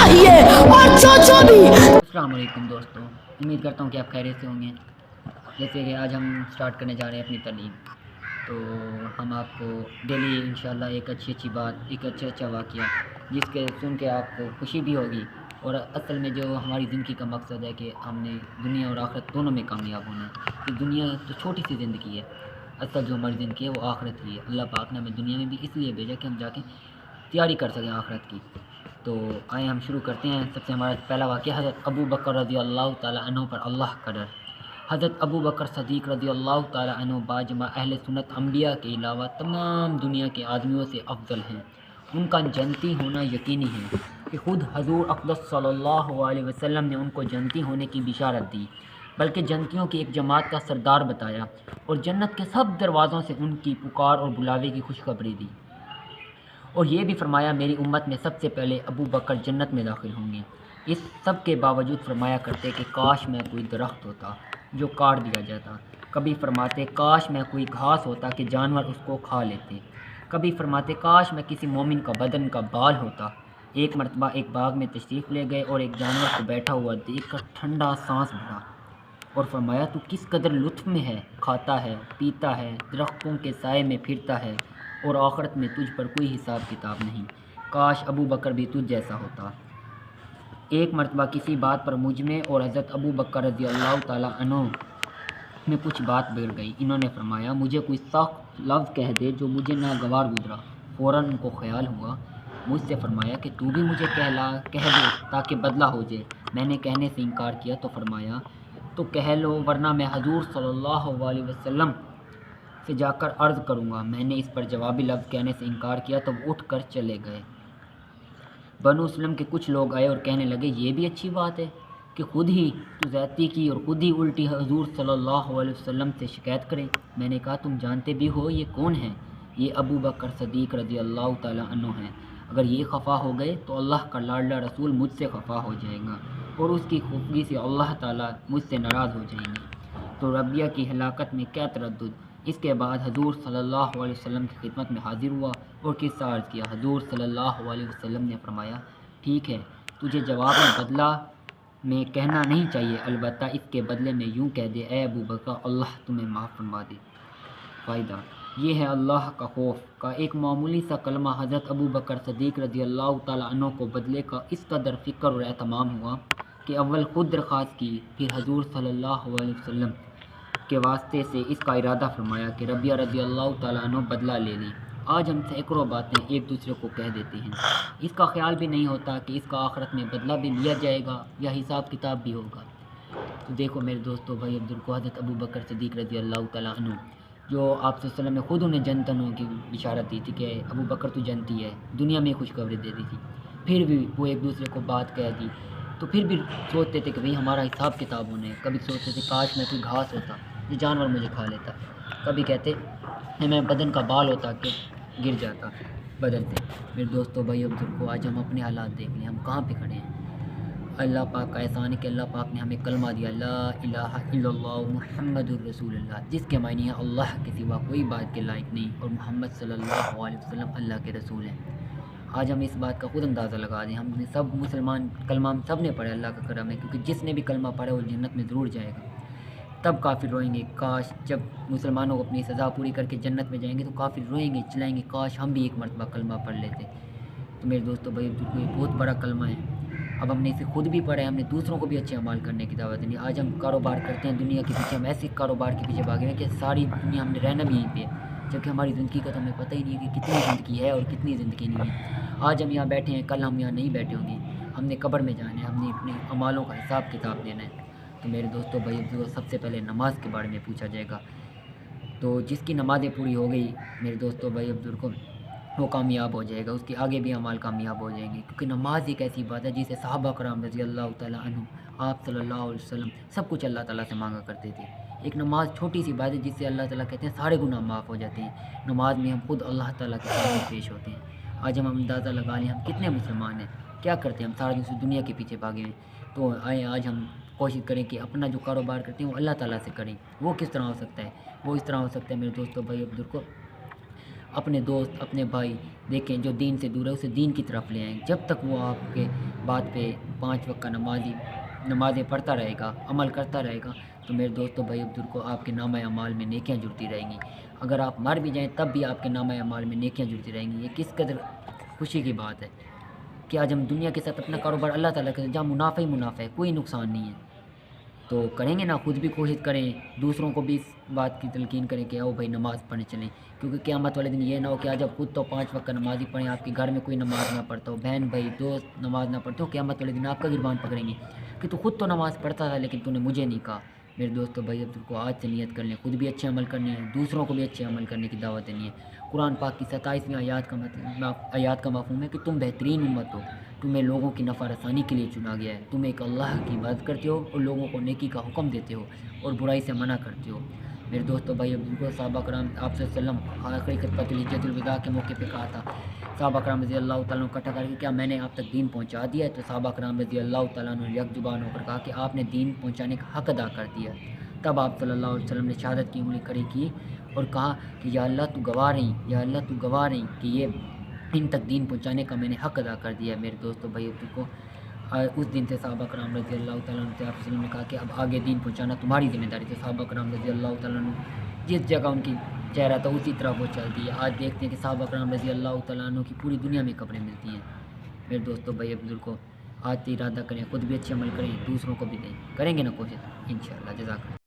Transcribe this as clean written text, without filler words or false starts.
चाहिए और जो भी। अस्सलाम वालेकुम दोस्तों, उम्मीद करता हूँ कि आप खैरियत से होंगे। जैसे कि आज हम स्टार्ट करने जा रहे हैं अपनी तालीम, तो हम आपको डेली इंशाल्लाह एक अच्छी बात, एक अच्छा वाक़या जिसके सुन के आपको खुशी भी होगी, और असल में जो हमारी ज़िंदगी का मकसद है कि हमने दुनिया और आखिरत दोनों में कामयाब होना है। कि दुनिया तो छोटी सी ज़िंदगी है, असल जो हमारी ज़िंदगी है वो आखिरत की है। अल्लाह पाक ने हमें दुनिया में भी इसलिए भेजा कि हम जाके तैयारी कर सकें आखिरत की। तो आए हम शुरू करते हैं। सबसे हमारा पहला वाक़या हज़रत अबू बकर रज़ी अल्लाह ताला अन्हु पर अल्लाह का डर। हज़रत अबू बकर सदीक़ रज़ी अल्लाह ताला अन्हु बाजमा अहले सुन्नत अम्बिया के अलावा तमाम दुनिया के आदमियों से अफजल हैं। उनका जन्नती होना यकीनी है कि ख़ुद हज़ूर अक़दस सल्लल्लाहु अलैहि वसल्लम ने उनको जन्नती होने की बिशारत दी, बल्कि जन्नतियों की एक जमात का सरदार बताया और जन्नत के सब दरवाज़ों से उनकी पुकार और बुलावे की खुशखबरी दी। और ये भी फरमाया मेरी उम्मत में सबसे पहले अबू बकर जन्नत में दाखिल होंगे। इस सब के बावजूद फरमाया करते कि काश मैं कोई दरख्त होता जो काट दिया जाता। कभी फरमाते काश मैं कोई घास होता कि जानवर उसको खा लेते। कभी फरमाते काश मैं किसी मोमिन का बदन का बाल होता। एक मरतबा एक बाग में तशरीफ़ ले गए और एक जानवर को बैठा हुआ देख कर ठंडा सांस भरा और फरमाया तू किस कदर लुत्फ़ में है, खाता है, पीता है, दरख्तों के साए में फिरता है और आखिरत में तुझ पर कोई हिसाब किताब नहीं। काश अबू बकर भी तुझ जैसा होता। एक मरतबा किसी बात पर मुझ में और हज़रत अबू बकर रज़ी अल्लाह ताला अन्हु में कुछ बात बिगड़ गई। इन्होंने फरमाया मुझे कोई सख्त लफ्ज़ कह दे जो मुझे नागवार गुजरा। फ़ौरन उनको ख्याल हुआ, मुझसे फरमाया कि तू भी मुझे कह दे ताकि बदला हो जाए। मैंने कहने से इनकार किया तो फरमाया तो कह लो, वरना मैं हजूर सल्लल्लाहु अलैहि वसल्लम से जाकर अर्ज़ करूँगा। मैंने इस पर जवाबी लफ्ज़ कहने से इनकार किया तो वो उठ कर चले गए। बनु सलम के कुछ लोग आए और कहने लगे ये भी अच्छी बात है कि ख़ुद ही तो ज़्यादती की और ख़ुद ही उल्टी हजूर सल्लल्लाहु अलैहि वसल्लम से शिकायत करें। मैंने कहा तुम जानते भी हो ये कौन है? ये अबू बकर सदीक़ रज़ी अल्लाह ताला अन्हु हैं। अगर ये खफा हो गए तो अल्लाह का लाडला रसूल मुझसे खफा हो जाएगा और उसकी खुफगी से अल्लाह ताला मुझसे नाराज़ हो जाएंगे। तो रबिया की हलाकत में क्या तरद्दुद। इसके बाद हजूर सल्लल्लाहु अलैहि वसल्लम की खिदमत में हाजिर हुआ और किस्सा अर्ज़ किया। हजूर सल्लल्लाहु अलैहि वसल्लम ने फरमाया ठीक है, तुझे जवाब में बदला में कहना नहीं चाहिए, अलबत्ता इसके बदले में यूँ कह दे ए अबू बकर अल्लाह तुम्हें माफ़ फरमा दे। फ़ायदा ये है अल्लाह का खौफ का एक मामूली सा कलमा हज़रत अबू बकर सदीक़ रज़ी अल्लाह ताला अन्हु को बदले का इस कदर फ़िक्र और एहतमाम हुआ कि अव्वल ख़ुद दरख्वास्त की, फिर हजूर सल्लल्लाहु अलैहि वसल्लम के वास्ते से इसका इरादा फरमाया कि रबिया रज़ी अल्लाह ताला अन्हु बदला ले लें। आज हम सैकड़ों बातें एक दूसरे को कह देते हैं, इसका ख्याल भी नहीं होता कि इसका आखिरत में बदला भी लिया जाएगा या हिसाब किताब भी होगा। तो देखो मेरे दोस्तों भाई अब्दुल को हज़रत अबू बकर सदीक़ रज़ी अल्लाह ताला अन्हु जो आप सल्लल्लाहु अलैहि वसल्लम ने ख़ुद उन्हें जन्नत होने की बिशारत दी थी कि अबू बकर तो जन्नती है, दुनिया में खुशखबरी दे दी थी, फिर भी वो एक दूसरे को बात कह दी। तो फिर भी सोचते थे कि भाई हमारा हिसाब किताब होना है। कभी सोचते थे काश मैं कोई घास होता जो जानवर मुझे खा लेता। कभी कहते मैं बदन का बाल होता कि गिर जाता बदन से। मेरे दोस्तों भाई अब्दुल को आज हम अपने हालात देख लें, हम कहाँ पे खड़े हैं। अल्लाह पाक का एहसान है कि अल्लाह पाक ने हमें कलमा दिया ला इलाहा इल्लल्लाह मुहम्मदुर रसूलुल्लाह, जिसके मायने है अल्लाह के सिवा कोई बात के लायक नहीं और मोहम्मद सल्लल्लाहु अलैहि वसल्लम अल्लाह के रसूल हैं। आज हम इस बात का खुद अंदाज़ा लगा दें, हमने सब मुसलमान कलमा सब ने पढ़ा, अल्लाह का करम है, क्योंकि जिसने भी कलमा पढ़ा वो जन्नत में ज़रूर जाएगा। तब काफिर रोएंगे, काश जब मुसलमानों को अपनी सज़ा पूरी करके जन्नत में जाएंगे तो काफिर रोएंगे चिल्लाएंगे काश हम भी एक मरतबा कलमा पढ़ लेते। तो मेरे दोस्तों भाई ये बहुत बड़ा कलमा है। अब हमने इसे खुद भी पढ़ा है, हमने दूसरों को भी अच्छे अमाल करने की दावत दी। आज हम कारोबार करते हैं दुनिया के पीछे, हम ऐसे कारोबार के पीछे भागे हैं कि सारी दुनिया हमने रहना भी यहीं पे है, जबकि हमारी ज़िंदगी का तो हमें पता ही नहीं है कि कितनी ज़िंदगी है और कितनी ज़िंदगी नहीं है। आज हम यहाँ बैठे हैं, कल हम यहाँ नहीं बैठे होंगे, हमने कब्र में जाना है, हमने अपने अमालों का हिसाब किताब देना है। तो मेरे दोस्तों भाई सबसे पहले नमाज के बारे में पूछा जाएगा। तो जिसकी नमाज़ें पूरी हो गई मेरे दोस्तों भाई अब्दुल को वो कामयाब हो जाएगा, उसके आगे भी अमाल कामयाब हो जाएंगे, क्योंकि नमाज एक ऐसी बात है जिसे सहाबा कराम रज़ी अल्लाह ताला अन्हु आप सल्लल्लाहु अलैहि वसल्लम सब कुछ अल्लाह ताला से मांगा करते थे। एक नमाज छोटी सी बात है जिससे अल्लाह ताला कहते हैं सारे गुनाह माफ़ हो जाते हैं। नमाज में हम खुद अल्लाह ताला के सामने पेश होते हैं। आज हम अंदाज़ा लगा लें हम कितने मुसलमान हैं, क्या करते हैं हम सारा दिन से दुनिया के पीछे भागे हैं। तो आए आज हम कोशिश करें कि अपना जो कारोबार करते हैं वो अल्लाह ताला से करें। वो किस तरह हो सकता है? वो इस तरह हो सकता है मेरे दोस्तों भाई अब्दुल को اپنے دوست اپنے بھائی دیکھیں جو دین سے دور ہے اسے دین کی طرف لے آئیں. جب تک وہ آپ کے بات پہ 5 وقت کا نمازیں پڑھتا رہے گا، عمل کرتا رہے گا، تو میرے دوستوں بھائی بزرگ کو آپ کے نامہ اعمال میں نیکیاں جڑتی رہیں گی. اگر آپ مر بھی جائیں تب بھی آپ کے نامہ اعمال میں نیکیاں جڑتی رہیں گی. یہ کس قدر خوشی کی بات ہے کہ آج ہم دنیا کے ساتھ اپنا کاروبار اللہ تعالیٰ کے ساتھ جہاں منافع ہی منافع ہے، کوئی نقصان نہیں ہے. تو کریں گے نا، خود بھی کوشش کریں، دوسروں کو بھی اس بات کی تلقین کریں کہ آؤ بھائی نماز پڑھنے چلیں. کیونکہ قیامت والے دن یہ نہ ہو کہ آج آپ خود تو 5 وقت کا نمازی پڑھیں، آپ کے گھر میں کوئی نماز نہ پڑھتا ہو، بہن بھائی دوست نماز نہ پڑھتے ہو، قیامت والے دن آپ کا گربان پکڑیں گے کہ تو خود تو نماز پڑھتا تھا لیکن تو نے مجھے نہیں کہا. میرے دوستوں بھائی عبد کو آج سے نیت کر لیں، خود بھی اچھے عمل کرنے ہیں، دوسروں کو بھی اچھے عمل کرنے کی دعوت دینی ہے. قرآن پاک کی 27ویں آیات کا مفہوم ہے کہ تم بہترین امت ہو، تمہیں لوگوں کی نفع رسانی کے لیے چنا گیا ہے، تم ایک اللہ کی عبادت کرتے ہو اور لوگوں کو نیکی کا حکم دیتے ہو اور برائی سے منع کرتے ہو. میرے دوستوں بھائی عبد صحابہ کرام آپ صلی اللہ علیہ وسلم آخری خطبۃ الحجۃ الوداع کے موقع پہ کہا تھا صحابہ کرام رضی اللہ تعالیٰ عنہ اکٹھا کر کے، کیا میں نے آپ تک دین پہنچا دیا ہے؟ تو صحابہ کرام رضی اللہ تعالیٰ عنہ یک زبان ہو کر کہا کہ آپ نے دین پہنچانے کا حق ادا کر دیا. تب آپ صلی اللہ علیہ وسلم نے شہادت کی انگلی کھڑی کی اور کہا کہ یا اللہ تو گواہ رہی، یا اللہ تو گواہ رہی کہ یہ ان تک دین پہنچانے کا میں نے حق ادا کر دیا ہے. میرے دوستوں بھائی عبد کو اس دن سے صحابہ کرام رضی اللہ تعالیٰ عنہ سے آپ وسلم نے کہا کہ اب آگے دین پہنچانا تمہاری ذمہ داری. تو صحابہ کرام رضی اللہ تعالیٰ عنہ جس جگہ ان کی چہرہ تھا اسی طرح وہ چلتی ہے. آج دیکھتے ہیں کہ صحابہ کرام رضی اللہ تعالیٰ عنہ کی پوری دنیا میں قبریں ملتی ہیں. میرے دوستوں بھائی بزرگ کو آج سے ارادہ کریں، خود بھی اچھے عمل کریں، دوسروں کو بھی دیں. کریں گے نا کوشش انشاءاللہ. جزاک اللہ.